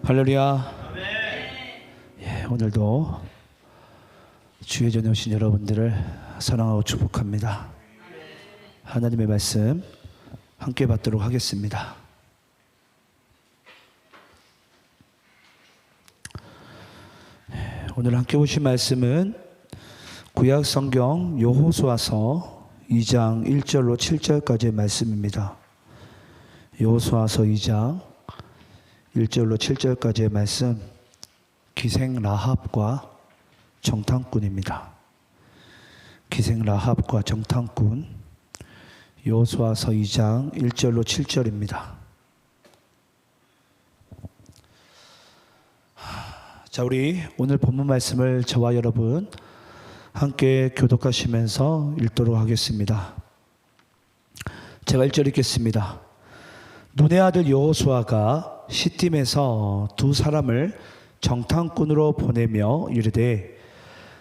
할렐루야. 예, 오늘도 주의 전에 오신 여러분들을 사랑하고 축복합니다. 하나님의 말씀 함께 받도록 하겠습니다. 오늘 함께 보신 말씀은 구약 성경 여호수아서 2장 1절로 7절까지의 말씀입니다. 여호수아서 2장 1절로 7절까지의 말씀, 기생 라합과 정탐꾼입니다. 기생 라합과 정탐꾼, 여호수아서 2장 1절로 7절입니다. 자, 우리 오늘 본문 말씀을 저와 여러분 함께 교독하시면서 읽도록 하겠습니다. 제가 1절 읽겠습니다. 눈의 아들 여호수아가 시딤에서 두 사람을 정탐꾼으로 보내며 이르되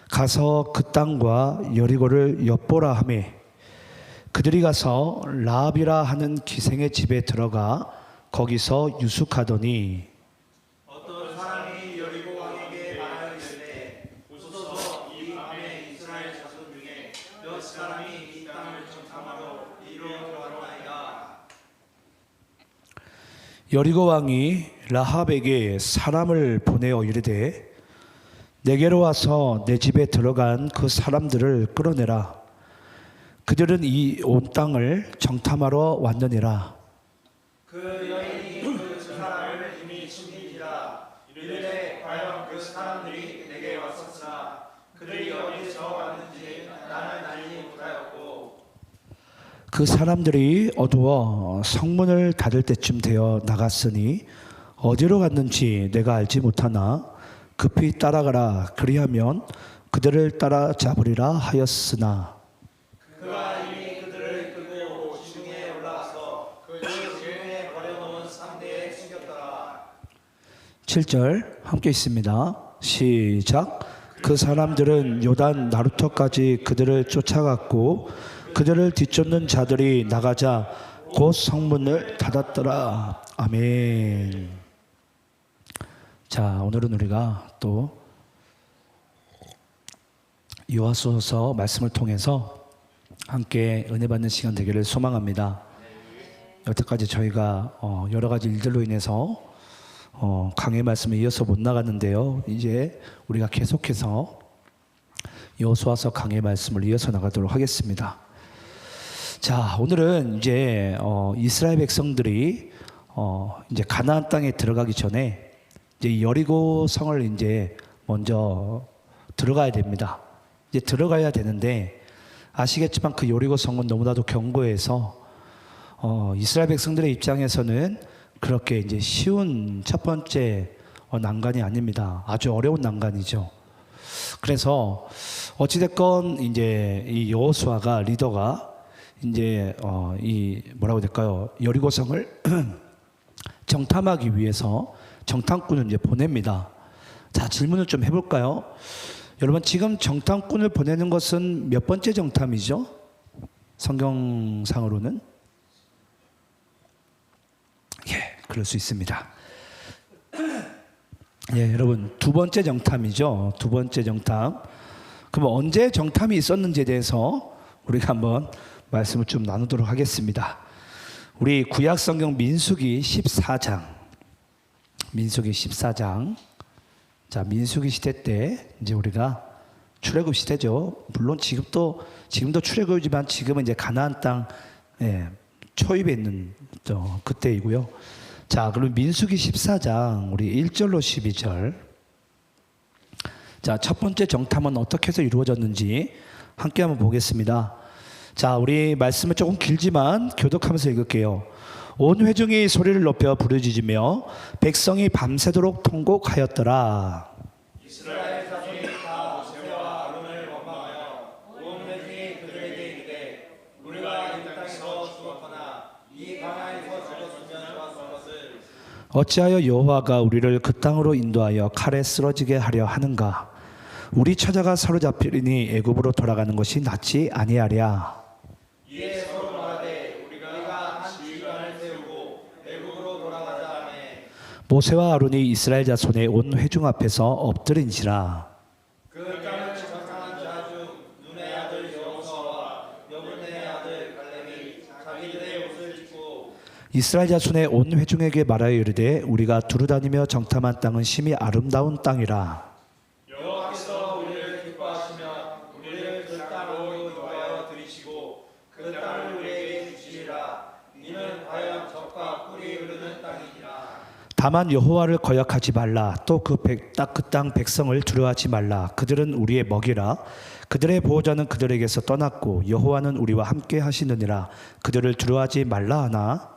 가서 그 땅과 여리고를 엿보라 하매 그들이 가서 라합이라 하는 기생의 집에 들어가 거기서 유숙하더니 어떤 사람이 여리고 왕에게 말하기를 오소서 이 밤에 이스라엘 자손 중에 몇 사람이 이 땅을 정탐하러 이리로 들어가나이다. 여리고 왕이 라합에게 사람을 보내어 이르되 내게로 와서 내 집에 들어간 그 사람들을 끌어내라. 그들은 이 온 땅을 정탐하러 왔느니라. 그 여인이 그 사람을 이미 숨긴지라. 이르되 과연 그 사람들이 내게 왔었으나 그들이 어디서 왔는지 나는 알지 못하였고 그 사람들이 어두워 성문을 닫을 때쯤 되어 나갔으니 어디로 갔는지 내가 알지 못하나 급히 따라가라. 그리하면 그들을 따라잡으리라 하였으나 그가 이미 그들을 끌고 지중해에 올라가서 그 지중해에 버려놓은 상대에 숨겼더라. 7절 함께 있습니다. 시작. 그 사람들은 요단 나루터까지 그들을 쫓아갔고 그들을 뒤쫓는 자들이 나가자 곧 성문을 닫았더라. 아멘. 자, 오늘은 우리가 또 여호수아서 말씀을 통해서 함께 은혜 받는 시간 되기를 소망합니다. 여태까지 저희가 여러 가지 일들로 인해서 강의 말씀에 이어서 못 나갔는데요. 이제 우리가 계속해서 여호수아서 강의 말씀을 이어서 나가도록 하겠습니다. 자, 오늘은 이제 이스라엘 백성들이 이제 가나안 땅에 들어가기 전에 이제 여리고 성을 이제 먼저 들어가야 됩니다. 이제 들어가야 되는데 아시겠지만 그 여리고 성은 너무나도 견고해서 이스라엘 백성들의 입장에서는 그렇게 이제 쉬운 첫 번째 난관이 아닙니다. 아주 어려운 난관이죠. 그래서 어찌됐건 이제 이 여호수아가 리더가 이제 이 뭐라고 될까요? 여리고성을 정탐하기 위해서 정탐꾼을 이제 보냅니다. 자, 질문을 좀 해볼까요? 여러분, 지금 정탐꾼을 보내는 것은 몇 번째 정탐이죠? 성경상으로는? 예, 그럴 수 있습니다. 예, 여러분, 두 번째 정탐이죠. 두 번째 정탐. 그럼 언제 정탐이 있었는지에 대해서 우리가 한번 말씀을 좀 나누도록 하겠습니다. 우리 구약 성경 민수기 14장. 민수기 14장. 자, 민수기 시대 때 이제 우리가 출애굽 시대죠. 물론 지금도 출애굽이지만 지금은 이제 가나안 땅 초입에 있는 그때이고요. 자, 그럼 민수기 14장 우리 1절로 12절. 자, 첫 번째 정탐은 어떻게 해서 이루어졌는지 함께 한번 보겠습니다. 자, 우리 말씀은 조금 길지만 교독하면서 읽을게요. 온 회중이 소리를 높여 부르짖으며 백성이 밤새도록 통곡하였더라. 이스라엘 자손이 다 모세와 아론을 원망하여 온 회중이 그들에게 이르되 우리가 이 땅에서 죽었거나 이 광야에서 죽었으면 좋았을 것을 어찌하여 여호와가 우리를 그 땅으로 인도하여 칼에 쓰러지게 하려 하는가? 우리 처자가 사로잡히리니 애굽으로 돌아가는 것이 낫지 아니하랴. 이에 서로 말하되 우리가 한 지휘관을 세우고 애굽으로 돌아가자 하매 모세와 아론이 이스라엘 자손의 온 회중 앞에서 엎드린지라. 그 땅을 정탐한 자 중 눈의 아들 여호수아와 여분의 아들 갈렙이 자기들의 옷을 입고 이스라엘 자손의 온 회중에게 말하여 이르되 우리가 두루다니며 정탐한 땅은 심히 아름다운 땅이라. 여호와께서 우리를 기뻐하시면 우리를 그 땅으로 인도하여 들이시고 그 땅을 우리에게 주시리라. 이는 과연 젖과 꿀이 흐르는 땅이니라. 다만 여호와를 거역하지 말라. 또 그 땅 백성을 두려워하지 말라. 그들은 우리의 먹이라. 그들의 보호자는 그들에게서 떠났고 여호와는 우리와 함께 하시느니라. 그들을 두려워하지 말라 하나.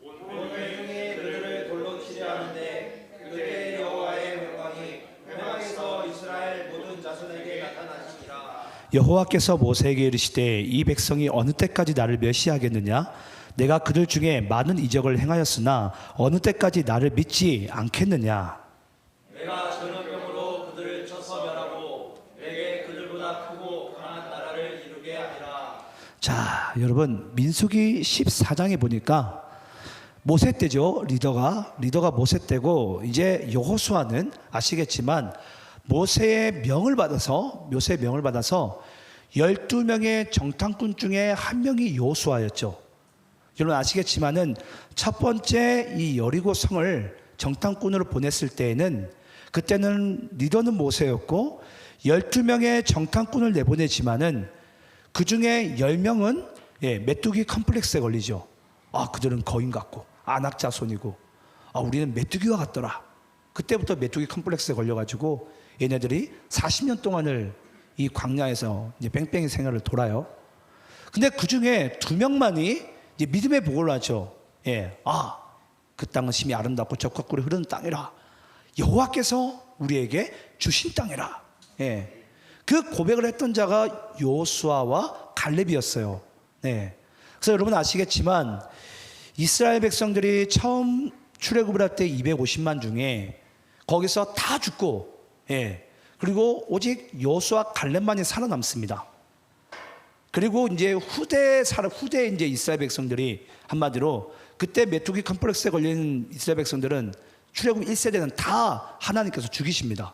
온 회중이 그들을 돌로 치려 하는데 그들의 여호와의 영광이 회막에서 이스라엘 모든 자손에게 나타나시니라. 여호와께서 모세에게 이르시되 이 백성이 어느 때까지 나를 멸시하겠느냐? 내가 그들 중에 많은 이적을 행하였으나 어느 때까지 나를 믿지 않겠느냐? 내가 전염병으로 그들을 쳐서 멸하고 내게 그들보다 크고 강한 나라를 이루게 하리라. 자, 여러분 민수기 14장에 보니까 모세 때죠. 리더가 모세 때고 이제 여호수아는 아시겠지만 모세의 명을 받아서 12명의 정탐꾼 중에 한 명이 여호수아였죠. 여러분 아시겠지만은 첫 번째 이 여리고 성을 정탐꾼으로 보냈을 때에는 그때는 리더는 모세였고 12명의 정탐꾼을 내보내지만은 그 중에 10명은 메뚜기 컴플렉스에 걸리죠. 아, 그들은 거인 같고 안악 자손이고 우리는 메뚜기와 같더라. 그때부터 메뚜기 컴플렉스에 걸려가지고 얘네들이 40년 동안을 이 광야에서 이제 뺑뺑이 생활을 돌아요. 근데 그 중에 2명만이 이제 믿음의 보고를 하죠. 그 땅은 심히 아름답고 젖과 꿀이 흐르는 땅이라. 여호와께서 우리에게 주신 땅이라. 그 고백을 했던 자가 여호수아와 갈렙이었어요. 그래서 여러분 아시겠지만 이스라엘 백성들이 처음 출애굽을 할 때 250만 중에 거기서 다 죽고, 그리고 오직 여호수아 갈렙만이 살아남습니다. 그리고 이제 후대 이제 이스라엘 백성들이 한마디로 그때 메뚜기 컴플렉스에 걸린 이스라엘 백성들은 출애굽 1세대는 다 하나님께서 죽이십니다.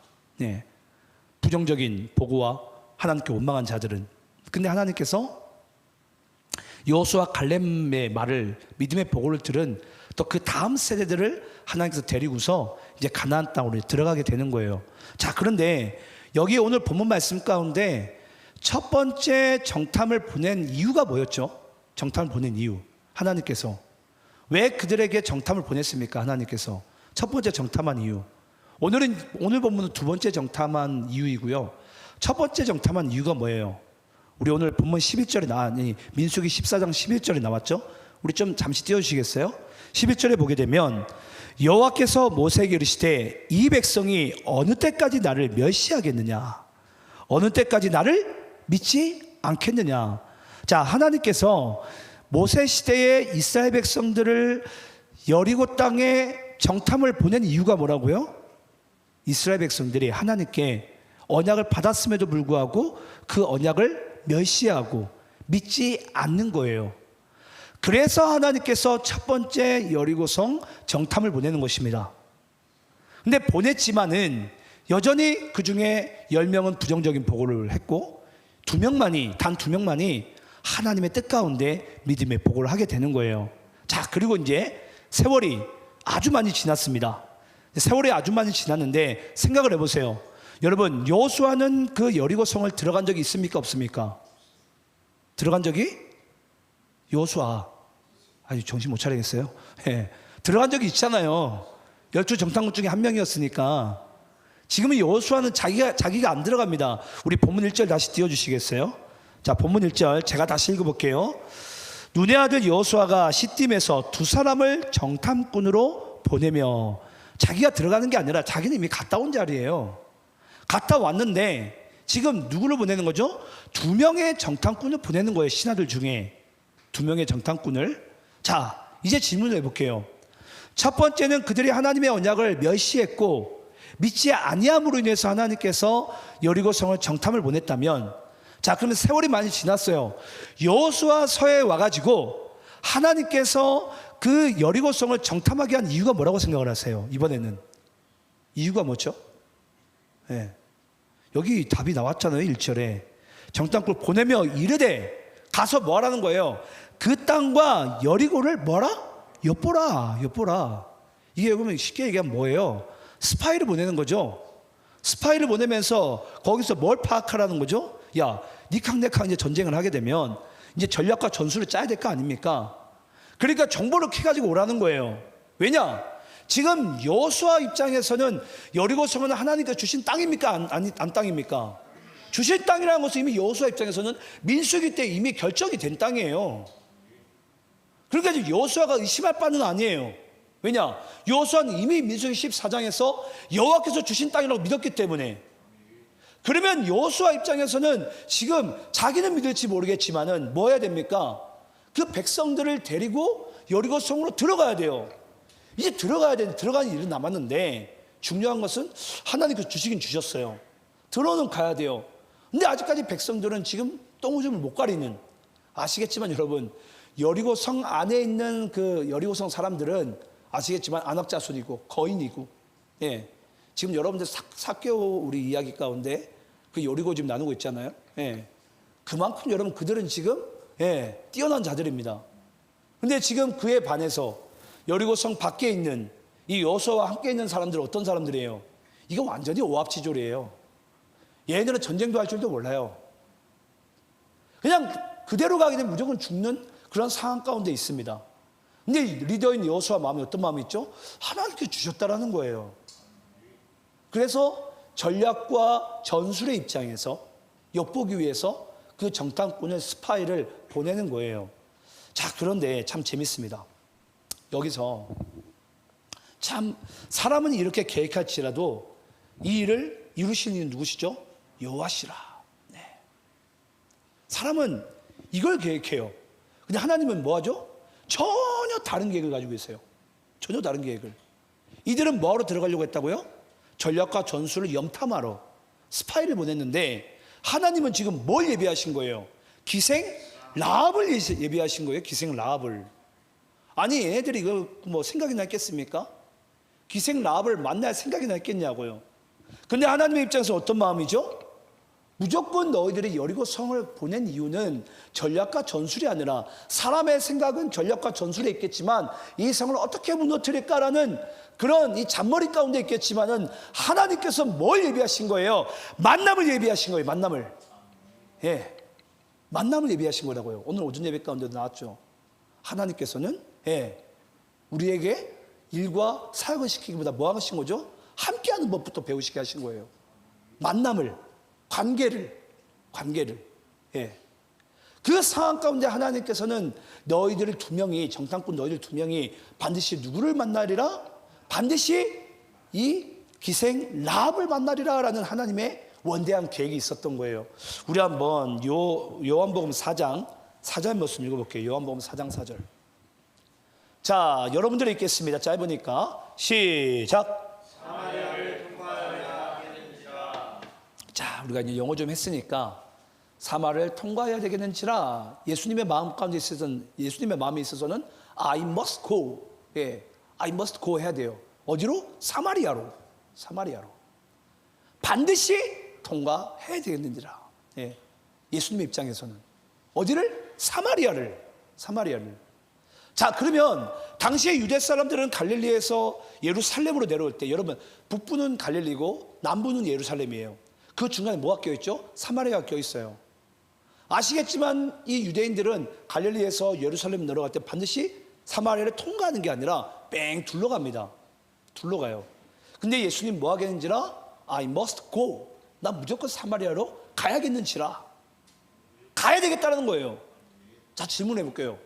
부정적인 보고와 하나님께 원망한 자들은. 근데 하나님께서 여호수아 갈렙의 말을 믿음의 보고를 들은 또 그 다음 세대들을 하나님께서 데리고서 이제 가나안 땅으로 들어가게 되는 거예요. 자, 그런데 여기 오늘 본문 말씀 가운데 첫 번째 정탐을 보낸 이유가 뭐였죠? 정탐을 보낸 이유. 하나님께서 왜 그들에게 정탐을 보냈습니까? 하나님께서 첫 번째 정탐한 이유. 오늘 본문은 두 번째 정탐한 이유이고요. 첫 번째 정탐한 이유가 뭐예요? 우리 오늘 본문 11절에 민수기 14장 11절에 나왔죠? 우리 좀 잠시 띄워주시겠어요? 11절에 보게 되면 여호와께서 모세에게 이르시되 이 백성이 어느 때까지 나를 멸시하겠느냐? 어느 때까지 나를 믿지 않겠느냐? 자, 하나님께서 모세 시대의 이스라엘 백성들을 여리고 땅에 정탐을 보낸 이유가 뭐라고요? 이스라엘 백성들이 하나님께 언약을 받았음에도 불구하고 그 언약을 멸시하고 믿지 않는 거예요. 그래서 하나님께서 첫 번째 여리고성 정탐을 보내는 것입니다. 근데 보냈지만은 여전히 그 중에 10명은 부정적인 보고를 했고 단 2명만이 하나님의 뜻 가운데 믿음의 보고를 하게 되는 거예요. 자, 그리고 이제 세월이 아주 많이 지났습니다. 세월이 아주 많이 지났는데 생각을 해보세요. 여러분, 여호수아는 그 여리고성을 들어간 적이 있습니까? 없습니까? 들어간 적이? 여호수아 아주 정신 못 차리겠어요? 들어간 적이 있잖아요. 12 정탐꾼 중에 한 명이었으니까. 지금은 여호수아는 자기가 안 들어갑니다. 우리 본문 1절 다시 띄워주시겠어요? 자, 본문 1절 제가 다시 읽어볼게요. 눈의 아들 여호수아가 시딤에서 2사람을 정탐꾼으로 보내며, 자기가 들어가는 게 아니라 자기는 이미 갔다 온 자리예요. 갔다 왔는데 지금 누구를 보내는 거죠? 2명의 정탐꾼을 보내는 거예요. 신하들 중에 2명의 정탐꾼을. 자, 이제 질문을 해볼게요. 첫 번째는 그들이 하나님의 언약을 멸시했고 믿지 아니함으로 인해서 하나님께서 여리고성을 정탐을 보냈다면, 자, 그러면 세월이 많이 지났어요. 여호수아서에 와가지고 하나님께서 그 여리고성을 정탐하게 한 이유가 뭐라고 생각을 하세요? 이번에는 이유가 뭐죠? 예. 여기 답이 나왔잖아요. 1절에 정탐꾼을 보내며 이르되, 가서 뭐 하라는 거예요? 그 땅과 여리고를 뭐라? 엿보라. 이게 그러면 쉽게 얘기하면 뭐예요? 스파이를 보내는 거죠. 스파이를 보내면서 거기서 뭘 파악하라는 거죠? 야, 니캉 내캉 이제 전쟁을 하게 되면 이제 전략과 전술을 짜야 될 거 아닙니까? 그러니까 정보를 캐가지고 오라는 거예요. 왜냐? 지금 여호수아 입장에서는 여리고성은 하나님께서 주신 땅입니까? 안 땅입니까? 주신 땅이라는 것은 이미 여호수아 입장에서는 민수기 때 이미 결정이 된 땅이에요. 그러니까 지금 여호수아가 의심할 바는 아니에요. 왜냐? 여호수아는 이미 민수기 14장에서 여호와께서 주신 땅이라고 믿었기 때문에. 그러면 여호수아 입장에서는 지금 자기는 믿을지 모르겠지만은 뭐 해야 됩니까? 그 백성들을 데리고 여리고성으로 들어가야 돼요. 이제 들어가는 일은 남았는데, 중요한 것은 하나님께서 주시긴 주셨어요. 들어는 가야 돼요. 근데 아직까지 백성들은 지금 똥오줌을 못 가리는, 아시겠지만 여러분, 여리고성 안에 있는 그 여리고성 사람들은 아시겠지만 안악자손이고 거인이고, 예. 지금 여러분들 사개오 우리 이야기 가운데 그 여리고 지금 나누고 있잖아요. 예. 그만큼 여러분 그들은 지금 뛰어난 자들입니다. 근데 지금 그에 반해서 여리고성 밖에 있는 이 여호수아와 함께 있는 사람들은 어떤 사람들이에요? 이거 완전히 오합지졸이에요. 얘네들은 전쟁도 할 줄도 몰라요. 그냥 그대로 가게 되면 무조건 죽는 그런 상황 가운데 있습니다. 근데 리더인 여호수아 마음이 어떤 마음이 있죠? 하나님께 주셨다라는 거예요. 그래서 전략과 전술의 입장에서 엿보기 위해서 그 정탐꾼을, 스파이를 보내는 거예요. 자, 그런데 참 재밌습니다. 여기서 참 사람은 이렇게 계획할지라도 이 일을 이루시는 이는 누구시죠? 여호와시라. 네. 사람은 이걸 계획해요. 근데 하나님은 뭐 하죠? 전혀 다른 계획을 가지고 있어요. 전혀 다른 계획을. 이들은 뭐하러 들어가려고 했다고요? 전략과 전술을 염탐하러 스파이를 보냈는데, 하나님은 지금 뭘 예비하신 거예요? 기생 라합을 예비하신 거예요. 기생 라합을. 아니, 얘네들이 이거 뭐 생각이 났겠습니까? 기생 라합을 만날 생각이 났겠냐고요. 근데 하나님의 입장에서 어떤 마음이죠? 무조건 너희들이 여리고 성을 보낸 이유는 전략과 전술이 아니라, 사람의 생각은 전략과 전술에 있겠지만 이 성을 어떻게 무너뜨릴까라는 그런 이 잔머리 가운데 있겠지만은, 하나님께서 뭘 예비하신 거예요? 만남을 예비하신 거예요. 만남을. 예, 만남을 예비하신 거라고요. 오늘 오전 예배 가운데도 나왔죠. 하나님께서는 우리에게 일과 사역을 시키기보다 뭐 하신 거죠? 함께하는 법부터 배우시게 하신 거예요. 만남을, 관계를. 예. 그 상황 가운데 하나님께서는 너희들 두 명이, 정탐꾼 너희들 두 명이 반드시 누구를 만나리라? 반드시 이 기생 라합을 만나리라라는 하나님의 원대한 계획이 있었던 거예요. 우리 한번 요한복음 4장 4절 말씀 읽어볼게요. 요한복음 4장 4절. 자, 여러분들이 읽겠습니다. 짧으니까 시작. 사마리아를 통과하여야 하겠는지라. 자, 우리가 이제 영어 좀 했으니까 사마리아를 통과해야 되겠는지라, 예수님의 마음 가운데 있어서는, 예수님의 마음에 있어서는 I must go. I must go 해야 돼요. 어디로? 사마리아로. 반드시 통과해야 되겠는지라. 예수님의 입장에서는 어디를? 사마리아를. 자, 그러면 당시에 유대 사람들은 갈릴리에서 예루살렘으로 내려올 때, 여러분 북부는 갈릴리고 남부는 예루살렘이에요. 그 중간에 뭐가 껴있죠? 사마리아가 껴있어요. 아시겠지만 이 유대인들은 갈릴리에서 예루살렘 내려갈 때 반드시 사마리아를 통과하는 게 아니라 뺑 둘러갑니다. 둘러가요. 근데 예수님 뭐 하겠는지라? I must go. 나 무조건 사마리아로 가야겠는지라. 가야 되겠다는 거예요. 자, 질문해 볼게요.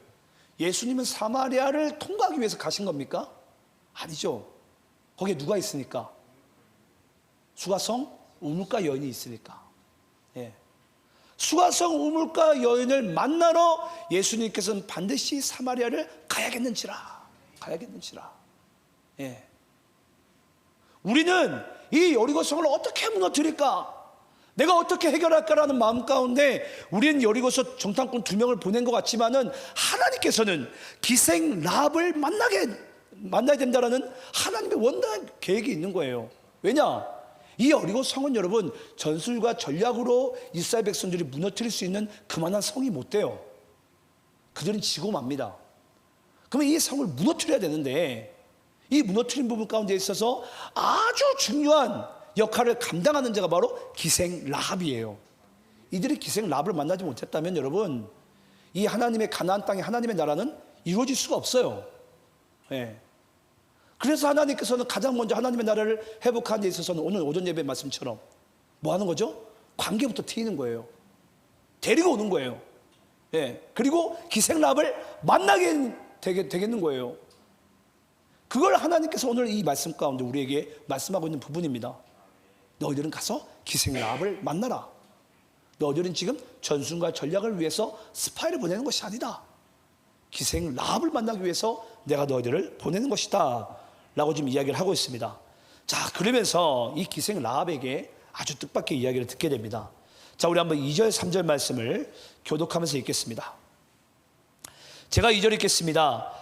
예수님은 사마리아를 통과하기 위해서 가신 겁니까? 아니죠. 거기에 누가 있으니까? 수가성 우물가 여인이 있으니까. 수가성 우물가 여인을 만나러 예수님께서는 반드시 사마리아를 가야겠는지라. 우리는 이 여리고성을 어떻게 무너뜨릴까? 내가 어떻게 해결할까라는 마음 가운데 우리는 여리고서 정탐꾼 2명을 보낸 것 같지만은 하나님께서는 기생 라합을 만나야 된다라는 하나님의 원대한 계획이 있는 거예요. 왜냐? 이 여리고 성은 여러분 전술과 전략으로 이스라엘 백성들이 무너뜨릴 수 있는 그만한 성이 못 돼요. 그들은 지고 맙니다. 그러면 이 성을 무너뜨려야 되는데 이 무너뜨린 부분 가운데 있어서 아주 중요한 역할을 감당하는 자가 바로 기생 라합이에요. 이들이 기생 라합을 만나지 못했다면 여러분 이 하나님의 가나안 땅의 하나님의 나라는 이루어질 수가 없어요. 예. 그래서 하나님께서는 가장 먼저 하나님의 나라를 회복하는 데 있어서는 오늘 오전 예배 말씀처럼 뭐 하는 거죠? 관계부터 트이는 거예요. 데리고 오는 거예요. 예. 그리고 기생 라합을 만나게 되겠는 거예요. 그걸 하나님께서 오늘 이 말씀 가운데 우리에게 말씀하고 있는 부분입니다. 너희들은 가서 기생 라합을 만나라. 너희들은 지금 전술과 전략을 위해서 스파이를 보내는 것이 아니다. 기생 라합을 만나기 위해서 내가 너희들을 보내는 것이다 라고 지금 이야기를 하고 있습니다. 자, 그러면서 이 기생 라합에게 아주 뜻밖의 이야기를 듣게 됩니다. 자, 우리 한번 2절 3절 말씀을 교독하면서 읽겠습니다. 제가 2절 읽겠습니다.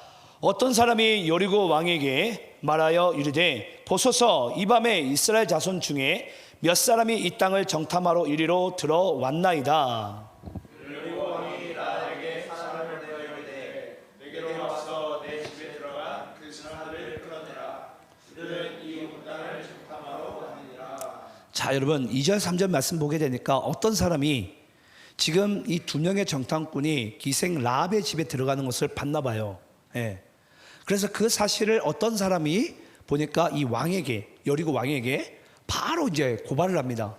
어떤 사람이 여리고 왕에게 말하여 이르되 보소서 이 밤에 이스라엘 자손 중에 몇 사람이 이 땅을 정탐하러 이리로 들어왔나이다. 여리고 왕이 나에게 사람을 내어 이르되 내게로 와서 내 집에 들어간 그 사람들을 끌어내라. 그들은 이 온 땅을 정탐하러 왔느니라. 자, 여러분 2절 3절 말씀 보게 되니까 어떤 사람이 지금 이 2명의 정탐꾼이 기생 라합의 집에 들어가는 것을 봤나 봐요. 예. 그래서 그 사실을 어떤 사람이 보니까 이 왕에게, 여리고 왕에게 바로 이제 고발을 합니다.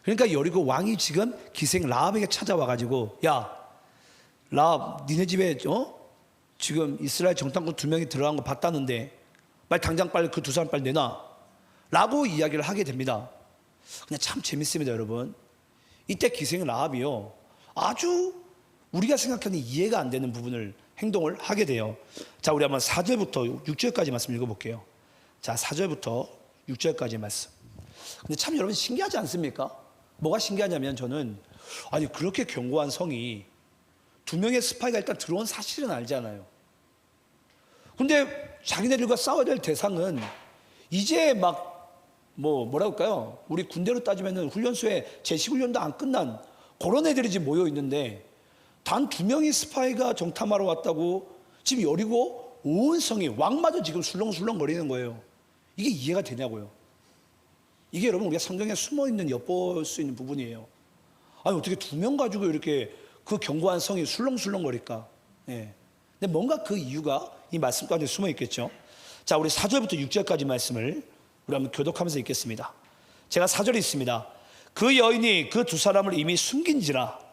그러니까 여리고 왕이 지금 기생 라합에게 찾아와 가지고 야, 라합 니네 집에 지금 이스라엘 정탐꾼 2명이 들어간 거 봤다는데 당장 빨리 그 2사람 빨리 내놔 라고 이야기를 하게 됩니다. 근데 참 재밌습니다, 여러분. 이때 기생 라합이요 아주 우리가 생각하는 이해가 안 되는 부분을 행동을 하게 돼요. 자, 우리 한번 4절부터 6절까지 말씀 읽어볼게요. 자, 4절부터 6절까지 말씀. 근데 참 여러분 신기하지 않습니까? 뭐가 신기하냐면 저는 아니 그렇게 견고한 성이 2명의 스파이가 일단 들어온 사실은 알잖아요. 근데 자기네들과 싸워야 될 대상은 이제 뭐라고 할까요? 우리 군대로 따지면 훈련소에 제식훈련도 안 끝난 그런 애들이 지금 모여 있는데 단 2명의 스파이가 정탐하러 왔다고 지금 여리고 온 성이 왕마저 지금 술렁술렁 거리는 거예요. 이게 이해가 되냐고요. 이게 여러분 우리가 성경에 숨어있는 엿볼 수 있는 부분이에요. 아니 어떻게 2명 가지고 이렇게 그 견고한 성이 술렁술렁 거릴까? 예. 근데 뭔가 그 이유가 이 말씀 가운데 숨어 있겠죠. 자, 우리 4절부터 6절까지 말씀을 우리 한번 교독하면서 읽겠습니다. 제가 4절에 있습니다. 그 여인이 그 2사람을 이미 숨긴지라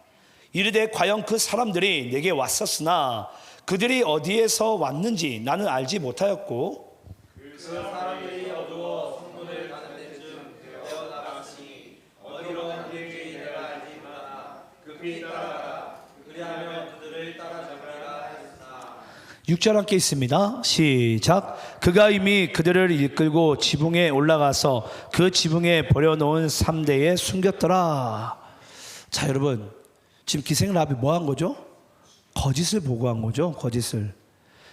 이르되 과연 그 사람들이 내게 왔었으나 그들이 어디에서 왔는지 나는 알지 못하였고 그 사람들이 어두워 성문을 닫는 데쯤 되어 나갔으니 어디로 갔는지 내가 알지 못하나 급히 따라가라. 그리하면 그들을 따라잡으리라 했으나 6절 함께 있습니다. 시작. 그가 이미 그들을 이끌고 지붕에 올라가서 그 지붕에 버려놓은 3대에 숨겼더라. 자, 여러분 지금 기생 라합이 뭐 한 거죠? 거짓을 보고한 거죠. 거짓을.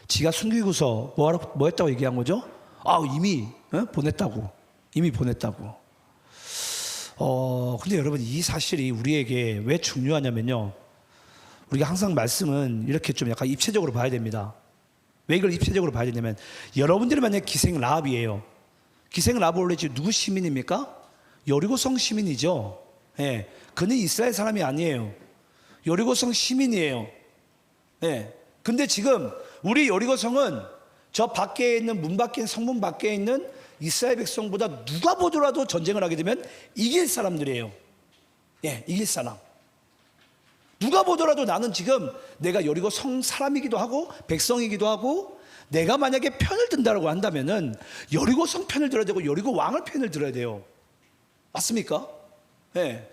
지가 숨기고서 뭐 했다고 얘기한 거죠? 이미 보냈다고. 이미 보냈다고. 근데 여러분 이 사실이 우리에게 왜 중요하냐면요. 우리가 항상 말씀은 이렇게 좀 약간 입체적으로 봐야 됩니다. 왜 이걸 입체적으로 봐야 되냐면 여러분들이 만약에 기생 라합이에요. 기생 라합은 원래 지금 누구 시민입니까? 여리고성 시민이죠. 예. 그는 이스라엘 사람이 아니에요. 여리고성 시민이에요. 예. 근데 지금 우리 여리고성은 저 밖에 있는 문 밖에 성문 밖에 있는 이스라엘 백성보다 누가 보더라도 전쟁을 하게 되면 이길 사람들이에요. 예, 이길 사람. 누가 보더라도 나는 지금 내가 여리고 성 사람이기도 하고 백성이기도 하고 내가 만약에 편을 든다고 한다면은 여리고 성 편을 들어야 되고 여리고 왕을 편을 들어야 돼요. 맞습니까? 예.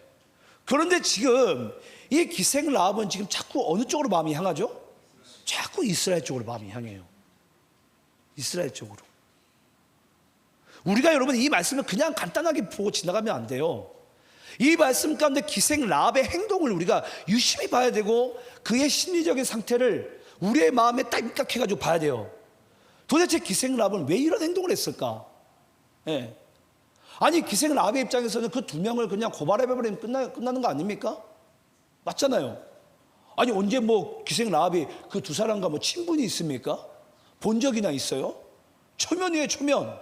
그런데 지금 이 기생 라합은 지금 자꾸 어느 쪽으로 마음이 향하죠? 자꾸 이스라엘 쪽으로 마음이 향해요. 이스라엘 쪽으로. 우리가 여러분 이 말씀을 그냥 간단하게 보고 지나가면 안 돼요. 이 말씀 가운데 기생 라합의 행동을 우리가 유심히 봐야 되고 그의 심리적인 상태를 우리의 마음에 딱 입각해가지고 봐야 돼요. 도대체 기생 라합은 왜 이런 행동을 했을까? 예. 아니 기생 라합의 입장에서는 그 두 명을 그냥 고발해버리면 끝나는 거 아닙니까? 맞잖아요. 아니 언제 뭐 기생 라합이 그 두 사람과 뭐 친분이 있습니까? 본 적이나 있어요? 초면이에요, 초면.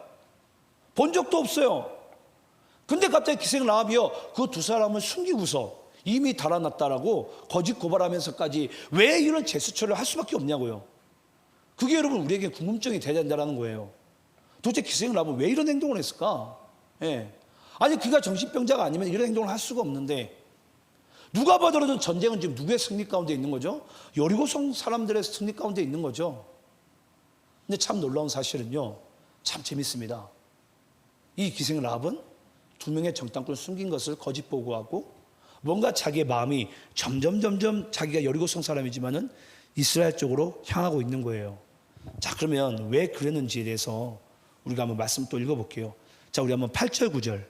본 적도 없어요. 근데 갑자기 기생 라합이요 그 두 사람을 숨기고서 이미 달아났다라고 거짓 고발하면서까지 왜 이런 제스처를 할 수밖에 없냐고요. 그게 여러분 우리에게 궁금증이 돼야 된다는 거예요. 도대체 기생 라합은 왜 이런 행동을 했을까? 예. 아니 그가 정신병자가 아니면 이런 행동을 할 수가 없는데, 누가 봐더라도 전쟁은 지금 누구의 승리 가운데 있는 거죠? 여리고성 사람들의 승리 가운데 있는 거죠. 근데 참 놀라운 사실은요, 참 재밌습니다. 이 기생 라합은 두 명의 정탐꾼을 숨긴 것을 거짓 보고하고 뭔가 자기의 마음이 점점 자기가 여리고성 사람이지만은 이스라엘 쪽으로 향하고 있는 거예요. 자, 그러면 왜 그랬는지에 대해서 우리가 한번 말씀 또 읽어볼게요. 자, 우리 한번 8절 9절.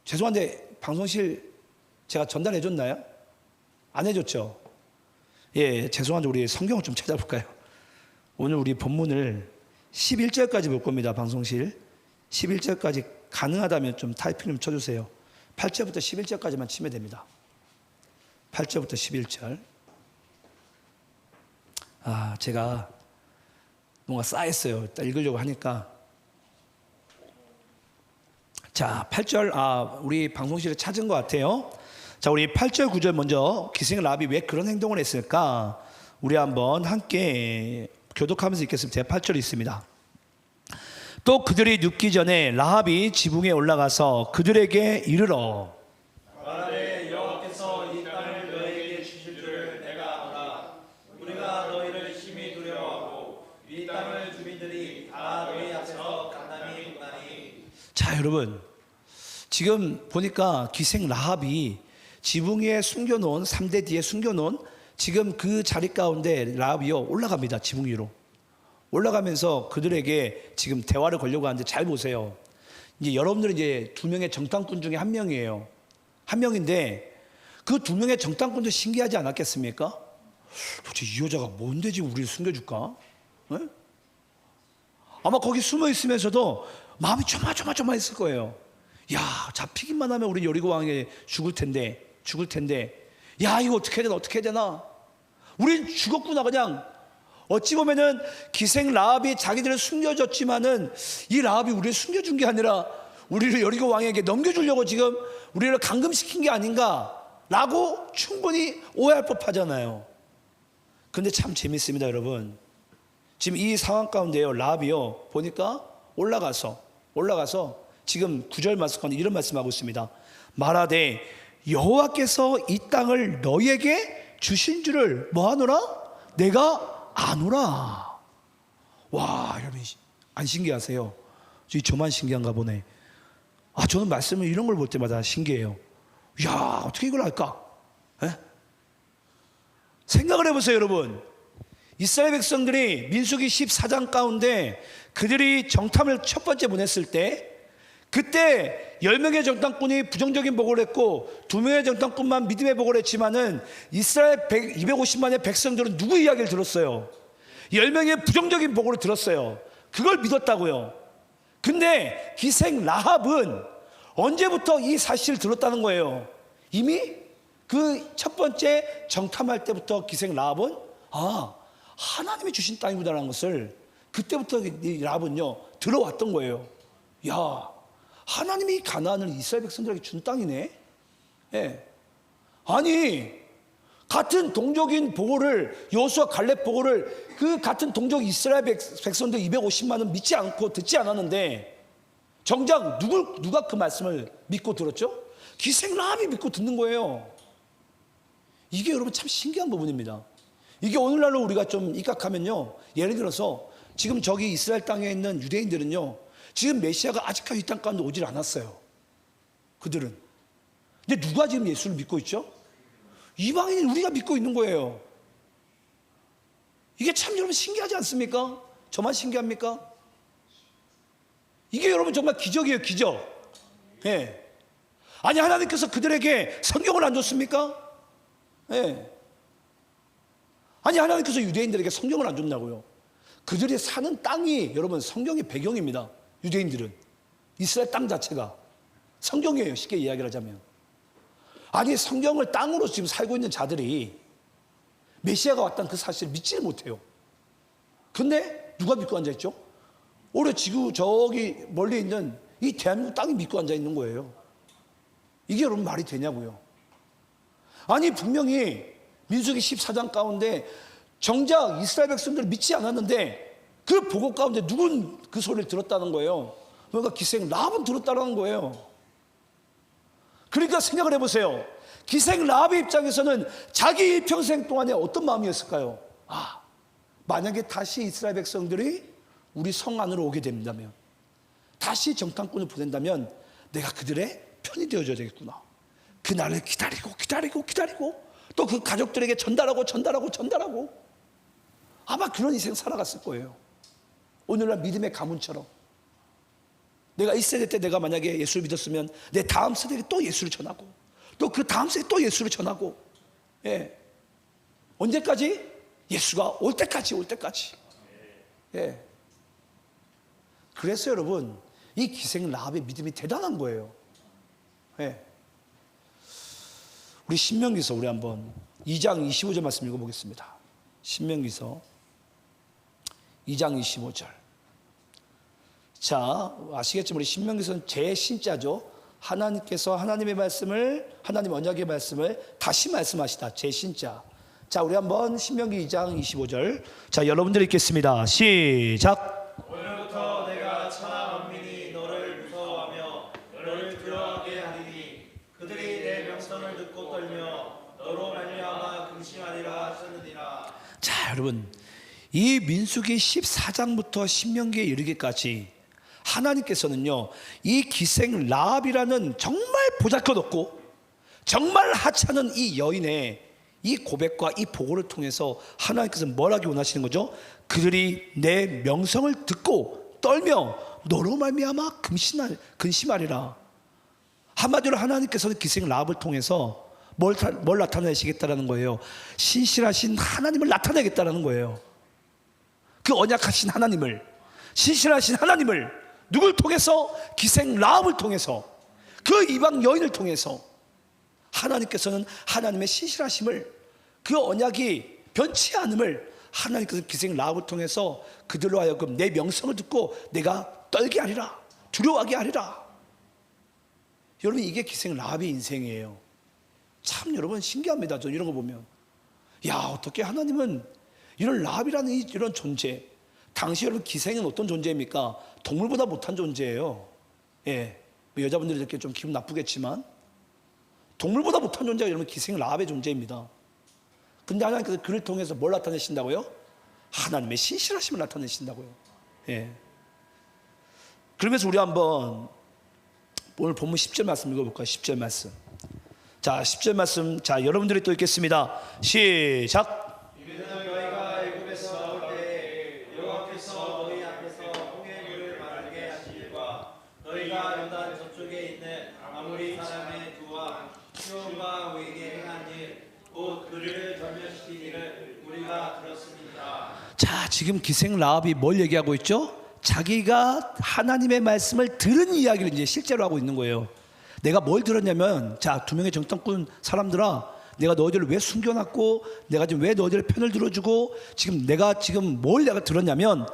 죄송한데 방송실 제가 전달해 줬나요? 안 해줬죠? 예, 죄송한데 우리 성경을 좀 찾아볼까요? 오늘 우리 본문을 11절까지 볼 겁니다. 방송실 11절까지 가능하다면 좀 타이핑 좀 쳐주세요. 8절부터 11절까지만 치면 됩니다. 8절부터 11절. 제가 뭔가 쌓였어요. 일단 읽으려고 하니까. 자, 8절, 우리 방송실에 찾은 것 같아요. 자, 우리 8절, 9절 먼저 기생 라합이 왜 그런 행동을 했을까? 우리 한번 함께 교독하면서 읽겠습니다. 8절이 있습니다. 또 그들이 눕기 전에 라합이 지붕에 올라가서 그들에게 이르러 말하되 여호와께서 이 땅을 너희에게 주실 줄 내가 알아. 우리가 너희를 심히 두려워하고 이 땅을 주민들이 다 너희 앞에서 간담이 보나니. 자, 여러분 지금 보니까 기생 라합이 지붕 위에 숨겨놓은 3대 뒤에 숨겨놓은 지금 그 자리 가운데 라합이요 올라갑니다. 지붕 위로 올라가면서 그들에게 지금 대화를 걸려고 하는데, 잘 보세요. 이제 여러분들은 이제 두 명의 정탐꾼 중에 한 명이에요. 한 명인데 그 두 명의 정탐꾼도 신기하지 않았겠습니까? 도대체 이 여자가 뭔데 지금 우리를 숨겨줄까? 네? 아마 거기 숨어 있으면서도 마음이 조마조마했을 거예요. 야, 잡히기만 하면 우리 여리고 왕에 죽을 텐데. 야, 이거 어떻게 해야 되나? 우린 죽었구나. 그냥 어찌 보면은 기생 라합이 자기들을 숨겨줬지만은 이 라합이 우리를 숨겨준 게 아니라 우리를 여리고 왕에게 넘겨주려고 지금 우리를 감금시킨 게 아닌가라고 충분히 오해할 법하잖아요. 근데 참 재밌습니다, 여러분. 지금 이 상황 가운데요, 라합이요 보니까 올라가서 지금 9절 말씀 가운데 이런 말씀하고 있습니다. 말하되 여호와께서 이 땅을 너희에게 주신 줄을 뭐하노라? 내가 아노라. 와, 여러분 안 신기하세요? 저만 신기한가 보네. 저는 말씀을 이런 걸 볼 때마다 신기해요. 야, 어떻게 이걸 알까? 에? 생각을 해보세요, 여러분. 이스라엘 백성들이 민수기 14장 가운데 그들이 정탐을 첫 번째 보냈을 때, 그때 10명의 정탐꾼이 부정적인 보고를 했고 2명의 정탐꾼만 믿음의 보고를 했지만은 이스라엘 250만의 백성들은 누구 이야기를 들었어요? 10명의 부정적인 보고를 들었어요. 그걸 믿었다고요. 근데 기생 라합은 언제부터 이 사실을 들었다는 거예요? 이미 그 첫 번째 정탐할 때부터 기생 라합은 하나님이 주신 땅이구나라는 것을 그때부터 이 라합은요 들어왔던 거예요. 야, 하나님이 가나안을 이스라엘 백성들에게 준 땅이네. 예. 아니 같은 동족인 보고를, 여호수아 갈렙 보고를 그 같은 동족 이스라엘 백성들 250만은 믿지 않고 듣지 않았는데, 정작 누가 그 말씀을 믿고 들었죠? 기생 라합이 믿고 듣는 거예요. 이게 여러분 참 신기한 부분입니다. 이게 오늘날로 우리가 좀 입각하면요, 예를 들어서 지금 저기 이스라엘 땅에 있는 유대인들은요 지금 메시아가 아직까지 이 땅 가운데 오질 않았어요. 그들은. 근데 누가 지금 예수를 믿고 있죠? 이방인인 우리가 믿고 있는 거예요. 이게 참 여러분 신기하지 않습니까? 저만 신기합니까? 이게 여러분 정말 기적이에요, 기적. 예. 아니 하나님께서 그들에게 성경을 안 줬습니까? 예. 아니 하나님께서 유대인들에게 성경을 안 줬냐고요. 그들이 사는 땅이 여러분 성경의 배경입니다. 유대인들은 이스라엘 땅 자체가 성경이에요. 쉽게 이야기를 하자면. 아니 성경을 땅으로 지금 살고 있는 자들이 메시아가 왔다는 그 사실을 믿지를 못해요. 근데 누가 믿고 앉아있죠? 오히려 지구 저기 멀리 있는 이 대한민국 땅이 믿고 앉아있는 거예요. 이게 여러분 말이 되냐고요. 아니 분명히 민수기 14장 가운데 정작 이스라엘 백성들을 믿지 않았는데 그 보고 가운데 누군 그 소리를 들었다는 거예요. 그러니까 기생 라합은 들었다는 거예요. 그러니까 생각을 해보세요. 기생 라합의 입장에서는 자기 일평생 동안에 어떤 마음이었을까요? 아, 만약에 다시 이스라엘 백성들이 우리 성 안으로 오게 된다면, 다시 정탐꾼을 보낸다면 내가 그들의 편이 되어줘야 되겠구나. 그 날을 기다리고 또 그 가족들에게 전달하고 아마 그런 인생 살아갔을 거예요. 오늘날 믿음의 가문처럼 내가 1세대 때 내가 만약에 예수를 믿었으면 내 다음 세대에 또 예수를 전하고 또 그 다음 세대에 또 예수를 전하고, 예. 언제까지? 예수가 올 때까지. 예. 그래서 여러분 이 기생 라합의 믿음이 대단한 거예요. 예. 우리 신명기서 우리 한번 2장 25절 말씀 읽어보겠습니다. 신명기서 2장 25절. 자, 아시겠지만 우리 신명기서는 제 신자죠. 하나님께서 하나님의 말씀을, 하나님 언약의 말씀을 다시 말씀하시다. 제 신자. 자, 우리 한번 신명기 2장 25절. 자, 여러분들 읽겠습니다. 시작. 오늘부터 내가 천하 만민이 너를 무서워하며 너를 두려워하게 하리니 그들이 내 명성을 듣고 떨며 너로 말미암아 근심하리라 하셨느니라. 자, 여러분 이 민수기 14장부터 신명기에 이르기까지 하나님께서는요 이 기생 라합이라는 정말 보잘것없고 정말 하찮은 이 여인의 이 고백과 이 보고를 통해서 하나님께서 뭘 하기 원하시는 거죠? 그들이 내 명성을 듣고 떨며 너로 말미암아 근심하리라. 한마디로 하나님께서는 기생 라합을 통해서 뭘 나타내시겠다라는 거예요? 신실하신 하나님을 나타내겠다라는 거예요. 그 언약하신 하나님을, 신실하신 하나님을 누굴 통해서? 기생 라합을 통해서, 그 이방 여인을 통해서 하나님께서는 하나님의 신실하심을, 그 언약이 변치 않음을 하나님께서 기생 라합을 통해서 그들로 하여금 내 명성을 듣고 내가 떨게 하리라, 두려워하게 하리라. 여러분 이게 기생 라합의 인생이에요. 참 여러분 신기합니다. 저 이런 거 보면 야 어떻게 하나님은 이런 라합이라는 이런 존재, 당시 여러분 기생은 어떤 존재입니까? 동물보다 못한 존재예요. 예, 여자분들이 이렇게 좀 기분 나쁘겠지만 동물보다 못한 존재가 여러분 기생 라합의 존재입니다. 근데 하나님께서 그를 통해서 뭘 나타내신다고요? 하나님의 신실하심을 나타내신다고요. 예. 그러면서 우리 한번 오늘 본문 10절 말씀 읽어볼까요? 10절 말씀. 자, 10절 말씀. 자, 여러분들이 또 읽겠습니다. 시작. 이르는 너희가 애굽에서 나올 때에 여호와께서 너희 앞에서 홍해 물을 마르게 하시리과 너희가 요단 저쪽에 있는 아모리 사람의 두 왕 시온과 오에게 행한 일 곧 그를 전멸시킨 일을 우리가 들었습니다. 자, 지금 기생 라합이 뭘 얘기하고 있죠? 자기가 하나님의 말씀을 들은 이야기를 이제 실제로 하고 있는 거예요. 내가 뭘 들었냐면, 자, 두 명의 정탐꾼 사람들아, 내가 너희들을 왜 숨겨놨고, 내가 지금 왜 너희들의 편을 들어주고, 내가 뭘 내가 들었냐면,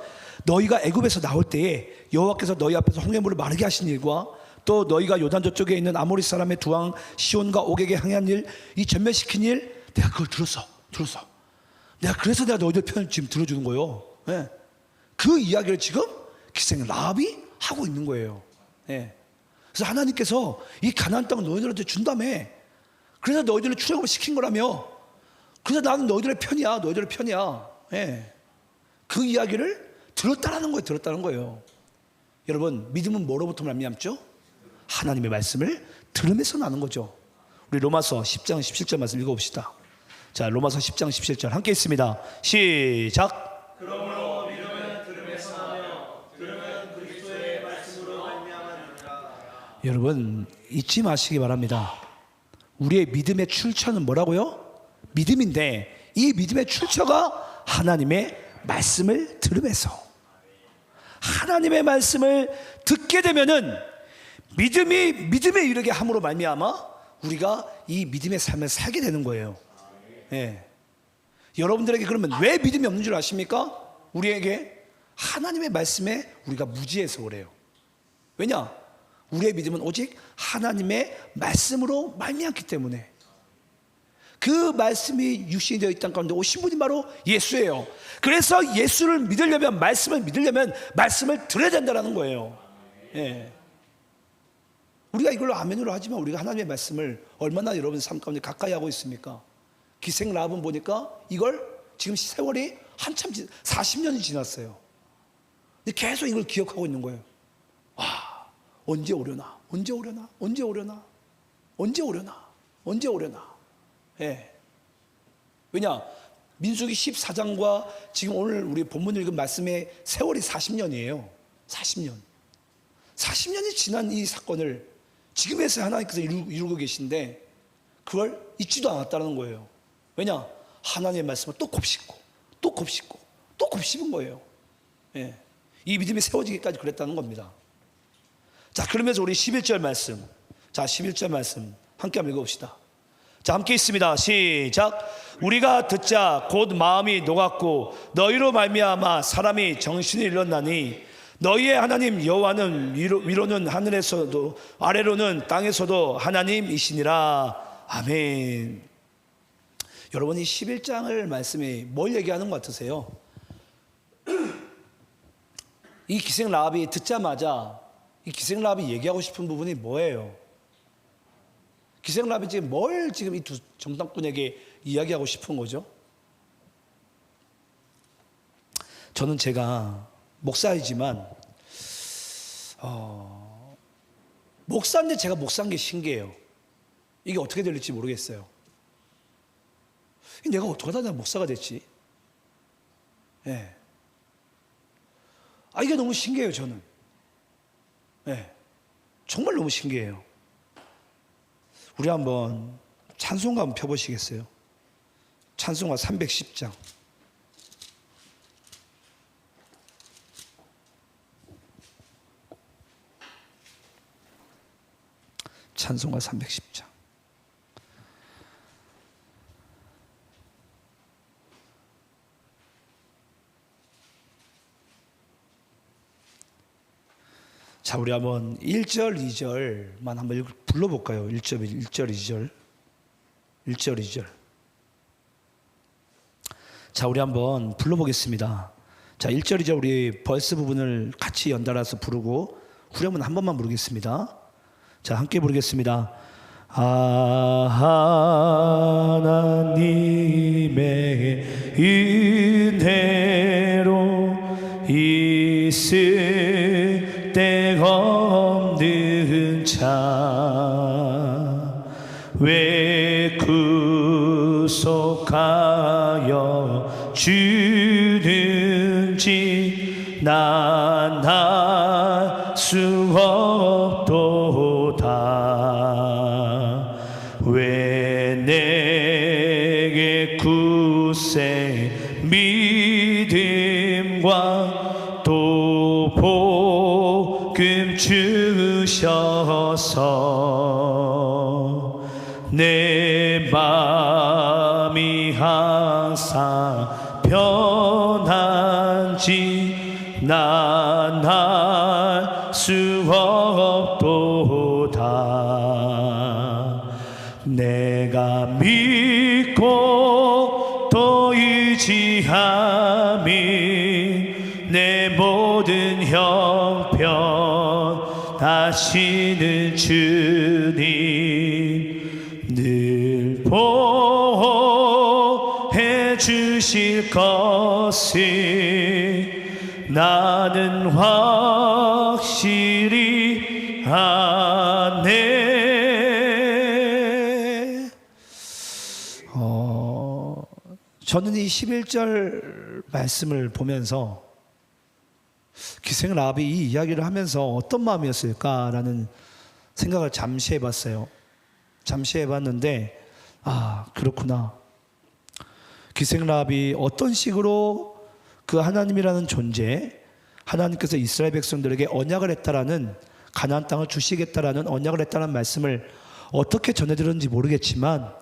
너희가 애굽에서 나올 때에 여호와께서 너희 앞에서 홍해물을 마르게 하신 일과 또 너희가 요단 저쪽에 있는 아모리 사람의 두 왕 시온과 옥에게 항해한 일, 이 전멸시킨 일, 내가 그걸 들었어. 그래서 내가 너희들 편을 지금 들어주는 거예요. 예. 그 이야기를 지금 기생 라합이 하고 있는 거예요. 예. 그래서 하나님께서 이 가나안 땅을 너희들한테 준다며. 그래서 너희들을 출애굽을 시킨 거라며. 그래서 나는 너희들의 편이야. 예. 그 이야기를 들었다는 거예요. 여러분, 믿음은 뭐로부터 말미암죠? 하나님의 말씀을 들으면서 나는 거죠. 우리 로마서 10장 17절 말씀 읽어봅시다. 자, 로마서 10장 17절 함께 있습니다. 시작. 그러므로 믿음은 들음에서 나며 들음은 그리스도의 말씀으로 말미암았느니라. 여러분 잊지 마시기 바랍니다. 우리의 믿음의 출처는 뭐라고요? 믿음인데 이 믿음의 출처가 하나님의 말씀을 들으면서 하나님의 말씀을 듣게 되면은 믿음에 이르게 함으로 말미암아 우리가 이 믿음의 삶을 살게 되는 거예요. 예. 여러분들에게 그러면 왜 믿음이 없는 줄 아십니까? 우리에게 하나님의 말씀에 우리가 무지해서 그래요. 왜냐? 우리의 믿음은 오직 하나님의 말씀으로 말미암기 때문에. 그 말씀이 육신이 되어 있던 가운데 오신 분이 바로 예수예요. 그래서 예수를 믿으려면, 말씀을 믿으려면 말씀을 들어야 된다는 거예요. 예. 우리가 이걸로 아멘으로 하지만 우리가 하나님의 말씀을 얼마나 여러분 삶 가운데 가까이 하고 있습니까? 기생 라합은 보니까 이걸 지금 세월이 한참 40년이 지났어요. 근데 계속 이걸 기억하고 있는 거예요. 와, 언제 오려나? 언제 오려나? 언제 오려나? 언제 오려나? 언제 오려나? 예. 왜냐? 민수기 14장과 지금 오늘 우리 본문 읽은 말씀의 세월이 40년이에요. 40년. 40년이 지난 이 사건을 지금에서 하나님께서 이루고 계신데 그걸 잊지도 않았다는 거예요. 왜냐? 하나님의 말씀을 또 곱씹고 또 곱씹고 또 곱씹은 거예요. 예. 이 믿음이 세워지기까지 그랬다는 겁니다. 자, 그러면서 우리 11절 말씀, 자 11절 말씀 함께 한번 읽어봅시다. 자, 함께 있습니다. 시작. 우리가 듣자 곧 마음이 녹았고 너희로 말미암아 사람이 정신이 잃었나니 너희의 하나님 여호와는 위로는 하늘에서도 아래로는 땅에서도 하나님이시니라. 아멘. 여러분, 이 11장을 말씀이 뭘 얘기하는 것 같으세요? 이 기생 라합이 듣자마자 이 기생 라합이 얘기하고 싶은 부분이 뭐예요? 기생 라합이 지금 뭘 지금 이 두 정탐꾼에게 이야기하고 싶은 거죠? 저는 제가 목사이지만 목사인데 제가 목사인 게 신기해요. 이게 어떻게 될지 모르겠어요. 내가 어떻게 하다 목사가 됐지? 예. 이게 너무 신기해요, 저는. 예. 정말 너무 신기해요. 우리 한번 찬송가 한번 펴보시겠어요? 찬송가 310장. 찬송가 310장. 자, 우리 한번 1절, 2절만 한번 불러볼까요? 1절, 2절. 1절, 2절. 자, 우리 한번 불러보겠습니다. 자, 1절, 2절 우리 벌스 부분을 같이 연달아서 부르고 후렴은 한 번만 부르겠습니다. 자, 함께 부르겠습니다. 하나님의 은혜로 있을 데가 없는 자 왜 구속하여 주는지 난 알 수 없도다. 왜 내게 굳세 믿음과 또 복음 주셔서 내 마음이 항상 편한지 난 알 수 없도다. 내가 믿고 또 의지함이 내 모든 형편 하시는 주님 늘 보호해 주실 것을 나는 확실히 아네. 저는 이 11절 말씀을 보면서 기생 라합이 이 이야기를 하면서 어떤 마음이었을까라는 생각을 잠시 해봤어요. 잠시 해봤는데 그렇구나. 기생라합이 어떤 식으로 그 하나님이라는 존재, 하나님께서 이스라엘 백성들에게 언약을 했다라는, 가나안 땅을 주시겠다라는 언약을 했다는 말씀을 어떻게 전해들었는지 모르겠지만,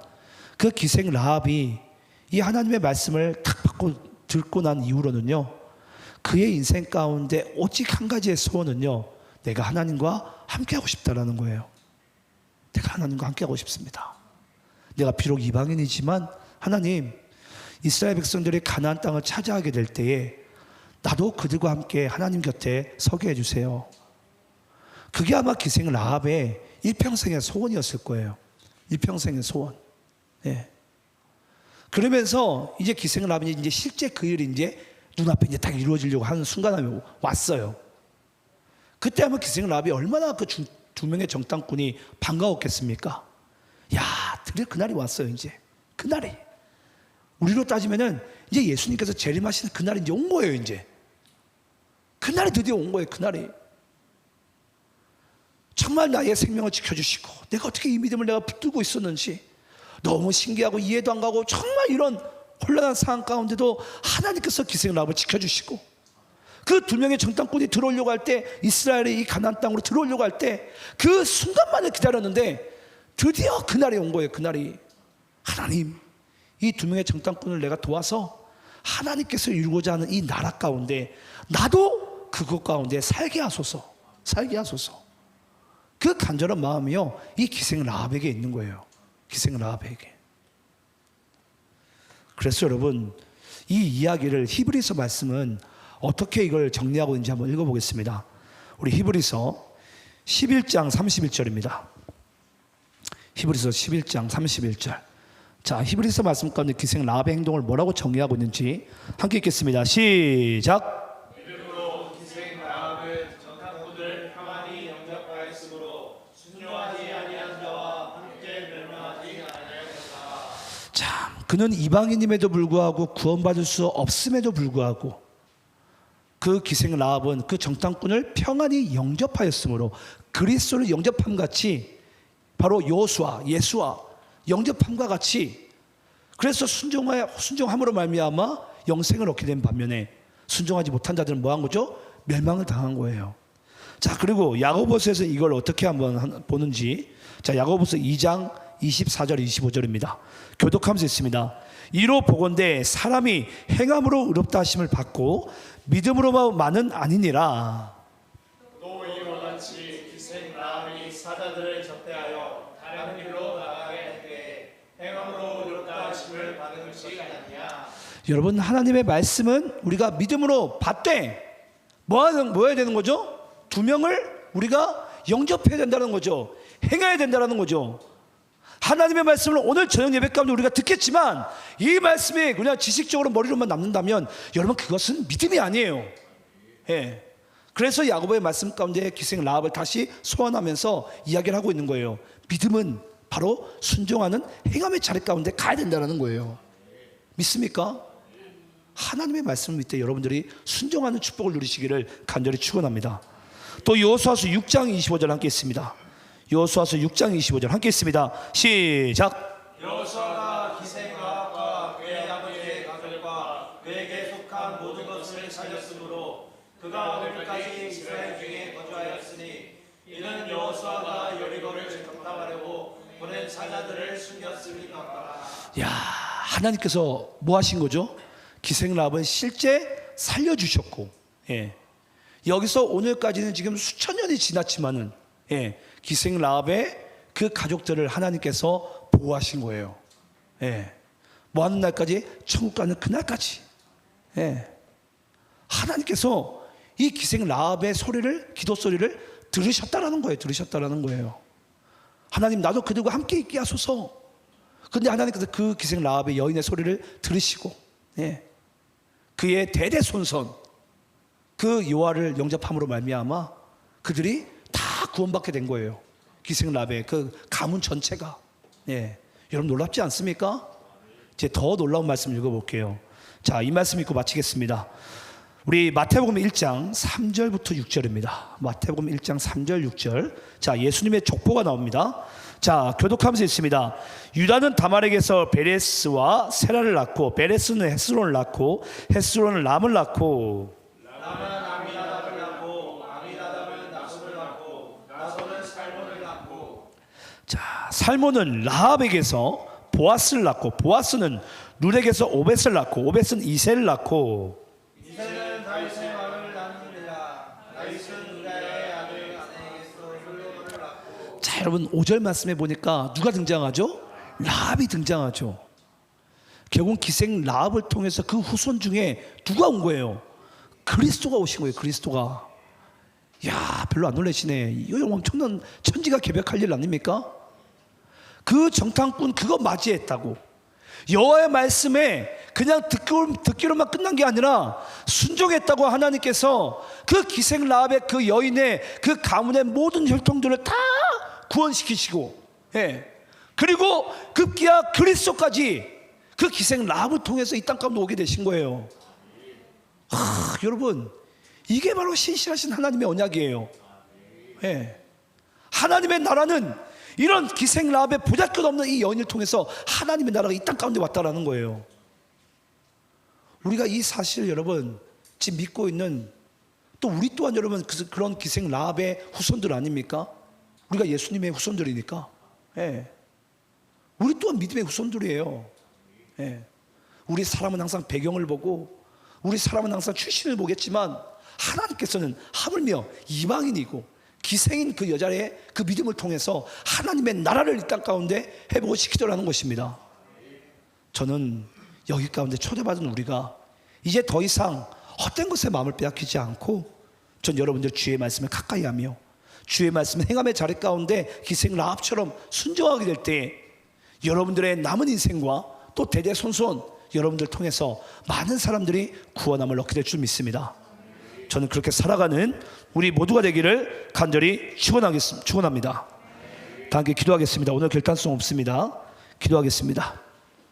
그 기생라합이 이 하나님의 말씀을 탁 받고 듣고 난 이후로는요, 그의 인생 가운데 오직 한 가지의 소원은요, 내가 하나님과 함께하고 싶다라는 거예요. 내가 하나님과 함께하고 싶습니다. 내가 비록 이방인이지만 하나님, 이스라엘 백성들이 가나안 땅을 차지하게 될 때에 나도 그들과 함께 하나님 곁에 서게 해주세요. 그게 아마 기생 라합의 일평생의 소원이었을 거예요. 일평생의 소원. 예. 그러면서 이제 기생 라합이 이제 실제 그 일이 이제 눈앞에 이제 딱 이루어지려고 하는 순간이 왔어요. 그때 아마 기생 라합이 얼마나 그 두 명의 정탐꾼이 반가웠겠습니까? 야, 드디어 그날이 왔어요. 이제 그날이, 우리로 따지면은 이제 예수님께서 재림하시는 그날이 이제 온 거예요. 이제 그날이 드디어 온 거예요. 그날이 정말 나의 생명을 지켜주시고, 내가 어떻게 이 믿음을 내가 붙들고 있었는지 너무 신기하고 이해도 안 가고, 정말 이런 혼란한 상황 가운데도 하나님께서 기생 라합을 지켜주시고, 그 두 명의 정탐꾼이 들어오려고 할 때, 이스라엘의 이 가나안 땅으로 들어오려고 할 때 그 순간만을 기다렸는데 드디어 그날이 온 거예요. 그날이, 하나님, 이 두 명의 정탐꾼을 내가 도와서 하나님께서 이루고자 하는 이 나라 가운데 나도 그것 가운데 살게 하소서, 살게 하소서. 그 간절한 마음이요, 이 기생 라합에게 있는 거예요. 기생 라합에게. 그래서 여러분, 이 이야기를, 히브리서 말씀은 어떻게 이걸 정리하고 있는지 한번 읽어보겠습니다. 우리 히브리서 11장 31절입니다. 히브리서 11장 31절. 자, 히브리서 말씀 가운데 기생 라합의 행동을 뭐라고 정의하고 있는지 함께 읽겠습니다. 시작. 이름으로 기생 라합은 정탐꾼을 평안히 영접하였으므로 순종하지 아니한 자와 함께 멸망하지 아니하였다. 자, 그는 이방인임에도 불구하고 구원받을 수 없음에도 불구하고 그 기생 라합은 그 정탐꾼을 평안히 영접하였으므로, 그리스도를 영접함 같이, 바로 여호수아, 예수와 영접함과 같이, 그래서 순종함으로 말미암아 영생을 얻게 된 반면에 순종하지 못한 자들은 뭐한 거죠? 멸망을 당한 거예요. 자, 그리고 야고보서에서 이걸 어떻게 한번 보는지, 자, 야고보서 2장 24절 25절입니다. 교독하면서 있습니다. 이로 보건대 사람이 행함으로 의롭다 하심을 받고 믿음으로만은 아니니라. 또 이와 같이 기생 라합이 사자들을 접대하여 다른 길로 나가게 할 때 행함으로 의롭다 하심을 받은 것이 아니냐. 여러분, 하나님의 말씀은 우리가 믿음으로 받되 뭐 해야 되는 거죠? 두 명을 우리가 영접해야 된다는 거죠. 행해야 된다는 거죠. 하나님의 말씀을 오늘 저녁 예배 가운데 우리가 듣겠지만 이 말씀이 그냥 지식적으로 머리로만 남는다면 여러분, 그것은 믿음이 아니에요. 예. 그래서 야고보의 말씀 가운데 기생 라합을 다시 소환하면서 이야기를 하고 있는 거예요. 믿음은 바로 순종하는 행함의 자리 가운데 가야 된다는 거예요. 믿습니까? 하나님의 말씀을 믿되 여러분들이 순종하는 축복을 누리시기를 간절히 축원합니다. 또 여호수아서 6장 25절 함께 있습니다. 여호수아서 6장 25절 함께 있습니다. 시작. 여호수아가 기생 라합과 그의 아버지의 가족과 그에게 속한 모든 것을 살렸으므로 그가 오늘까지 이스라엘 중에 거주하였으니 이는 여호수아가 여리고를 정탐하려고 보낸 사자들을 숨겼음이니라. 야, 하나님께서 뭐 하신 거죠? 기생 라합은 실제 살려주셨고, 예. 여기서 오늘까지는 지금 수천 년이 지났지만은, 예, 기생 라합의 그 가족들을 하나님께서 보호하신 거예요. 예. 뭐 하는 날까지? 천국 가는 그날까지. 예. 하나님께서 이 기생 라합의 소리를, 기도 소리를 들으셨다라는 거예요. 들으셨다라는 거예요. 하나님, 나도 그들과 함께 있게 하소서. 근데 하나님께서 그 기생 라합의 여인의 소리를 들으시고, 예, 그의 대대손손 그 여호와를 영접함으로 말미암아 그들이 다 구원받게 된 거예요. 기생 라합의 그 가문 전체가. 예, 여러분 놀랍지 않습니까? 이제 더 놀라운 말씀 읽어볼게요. 자, 이 말씀 읽고 마치겠습니다. 우리 마태복음 1장 3절부터 6절입니다. 마태복음 1장 3절 6절. 자, 예수님의 족보가 나옵니다. 자, 교독하면서 있습니다. 유다는 다말에게서 베레스와 세라를 낳고, 베레스는 헤스론을 낳고, 헤스론은 람을 낳고, 람은 아미나답을 낳고, 아미나답은 나손을 낳고, 나손은 살몬을 낳고. 자, 살몬은 라합에게서 보아스를 낳고, 보아스는 룻에게서 오벳을 낳고, 오벳은 이세를 낳고, 이세는 다윗의 마음을 낳느니라. 다윗은 우리아의 아들 아내에게서 솔로몬을 낳고. 자, 여러분 5절 말씀에 보니까 누가 등장하죠? 라합이 등장하죠. 결국 기생 라합을 통해서 그 후손 중에 누가 온 거예요? 그리스도가 오신 거예요. 그리스도가. 야, 별로 안 놀라시네. 이거 엄청난 천지가 개벽할 일 아닙니까? 그 정탐꾼 그거 맞이했다고. 여호와의 말씀에 그냥 듣기로만 끝난 게 아니라 순종했다고 하나님께서 그 기생 라합의 그 여인의 그 가문의 모든 혈통들을 다 구원시키시고, 예. 그리고 급기야 그리스도까지 그 기생 라합을 통해서 이 땅 가운데 오게 되신 거예요. 여러분, 이게 바로 신실하신 하나님의 언약이에요. 예. 하나님의 나라는 이런 기생 라합의 보잘것없는 이 여인을 통해서 하나님의 나라가 이 땅 가운데 왔다라는 거예요. 우리가 이 사실을 여러분 지금 믿고 있는, 또 우리 또한 여러분 그런 기생 라합의 후손들 아닙니까? 우리가 예수님의 후손들이니까. 예. 우리 또한 믿음의 후손들이에요. 예. 우리 사람은 항상 배경을 보고, 우리 사람은 항상 출신을 보겠지만, 하나님께서는 하물며 이방인이고 기생인 그 여자의 그 믿음을 통해서 하나님의 나라를 이 땅 가운데 회복을 시키더라는 것입니다. 저는 여기 가운데 초대받은 우리가 이제 더 이상 헛된 것에 마음을 빼앗기지 않고, 전 여러분들 주의 말씀을 가까이 하며 주의 말씀을 행함의 자리 가운데 기생 라합처럼 순종하게 될 때 여러분들의 남은 인생과 또 대대손손 여러분들 통해서 많은 사람들이 구원함을 얻게 될 줄 믿습니다. 저는 그렇게 살아가는 우리 모두가 되기를 간절히 축원합니다. 다 함께 기도하겠습니다. 오늘 결단성 없습니다. 기도하겠습니다.